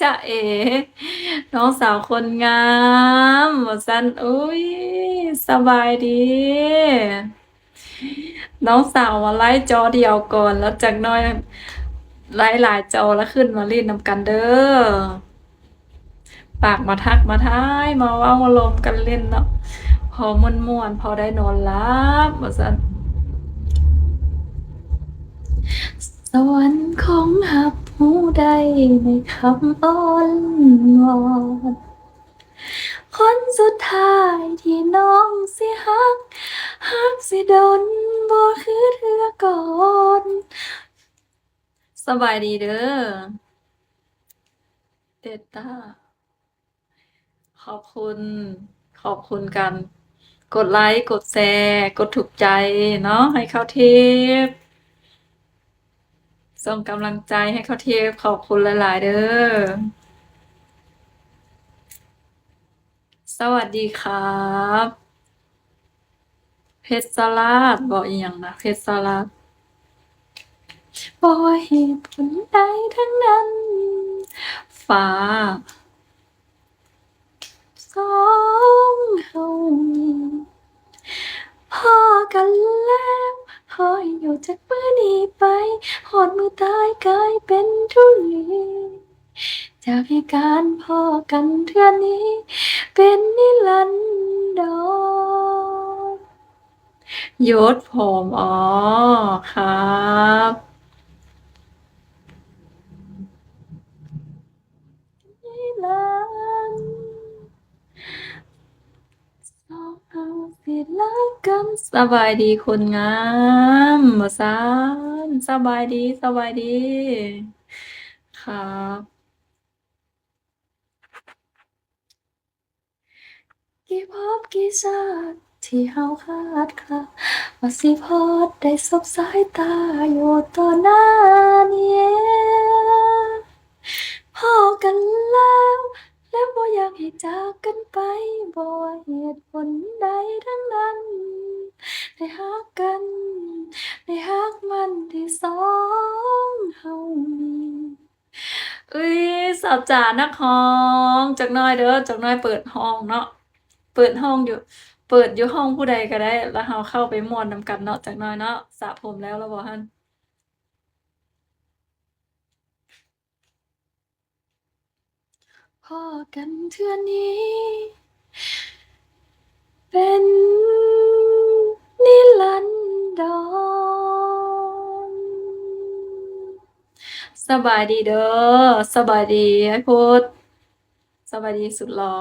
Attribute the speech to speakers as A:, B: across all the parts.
A: จ๊ะเอ๋น้องสาวคนงามว่าซั่นอุ๊ยสบายดีน้องสาวมาไล่จอเดียวก่อนแล้วจักหน่อยไล่หลายจอแล้วขึ้นมาเล่นนำกันเด้อปากมาทักมาทายมาเว้ามาลมกันเล่นเนาะพอม่วนๆพอได้นอนหลับว่าซั่นสวรรค์ของหับผู้ใดในคำอ้อนวอน คนสุดท้ายที่น้องสิฮักสิดนบ่คือเทื่อก่อนสบายดีเด้อเดต้าขอบคุณขอบคุณกันกดไลค์กดแชร์กดถูกใจเนาะให้เข้าทิปส่งกำลังใจให้เข้าทิปขอบคุณหลายๆเด้อสวัสดีครับเพชรสราดบอกอีหยังนะเพชรสราดบ่เหตุผลใดทั้งนั้นฟ้า สองเฮานี้พอกันแล้วพออยู่จากมื้อนี้ไปฮอดมื้อตายกลายเป็นทุลีจากเหตุการณ์พอกันเทื่อนี้เป็นนิรันดรยศผมอ๋อครับนิรันดร์สองเฮาสิรักกันสบายดีคนงามว่าซั้นสบายดีสบายดีครับกี่ภพกี่ชาติที่เฮาคาดคะว่าสิพอได้สบสายตาอยู่ต่อหน้านี้พอกันแล้วและบ่อยากให้จากกันไปบ่ว่าเหตุผลใดทั้งนั้นได้ฮักกันได้ฮักมันที่สองเฮานี้เอ้ยสาวจ๋านักร้องจักหน่อยเด้อจักหน่อยเปิดห้องเนาะเปิดห้องอยู่เปิดอยู่ห้องผู้ใดก็ได้แล้วเราเข้าไปม่วนนำกันเนาะจักหน่อยเนาะสระผมแล้วบ่ฮั่นพอกันเทื่อนี้เป็นนิรันดรสบายดีเด้อสบายดีไอ้พุดสบายดีสุดหล่อ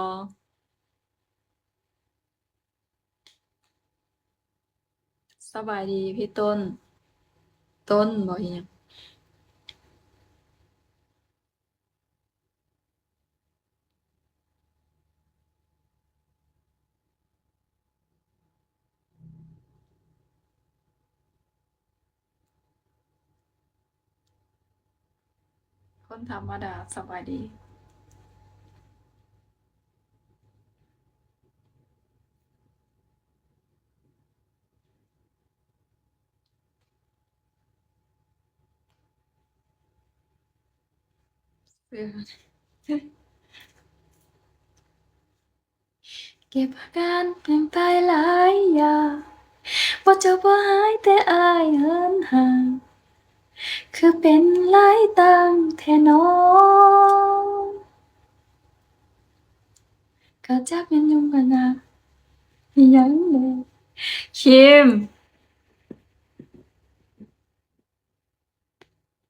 A: สบายดีพี่ต้นต้นบ่อีหยังคนธรรมดาสบายดีเออ เก็บอาการเปลี่ยนไปหลายอย่างบ่เจอบ่หายแต่อายเหินห่างคือเป็นหลายต่างแท้น้องก็จักแม่นยุ่งกันนะอิหยังแหน่คิม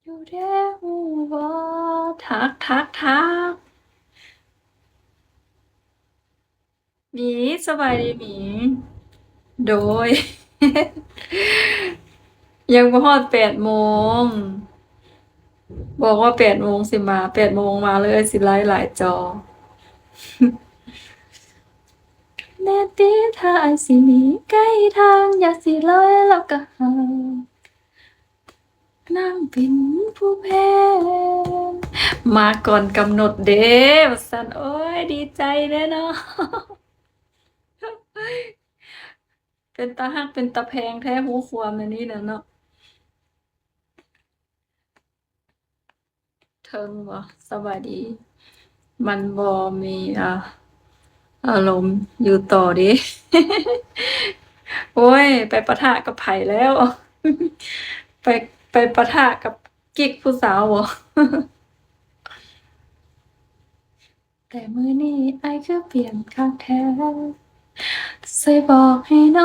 A: อยู่แท้ฮู้บ่ทักหมีสบายดีหมีโดยยังบ่ฮอด8 โมงบอกว่า8 โมงสิมา8 โมงมาเลยสิไลฟ์หลายจอ แน่ติถ้าอายสิหนีใกล้ทางอยากสิลอยแล้วก็หายนั่งเป็นผู้แพ้มาก่อนกำหนดเด้ว่าซั่นโอ๊ยดีใจเด้อเนาะเป็นตาฮักเป็นตาแพงแท้หูความอันนี้น่ะเนาะ เทิงบ่สบายดี มันบ่มีอารมณ์อยู่ต่อเด้ โอ๊ยไปปะทะกับไผแล้ว ไปไปปะทะกับกิ๊กผู้สาวบ่ แต่มื้อนี้อ้ายคือเปลี่ยนคักแท้ช่วยบอกให้น้อง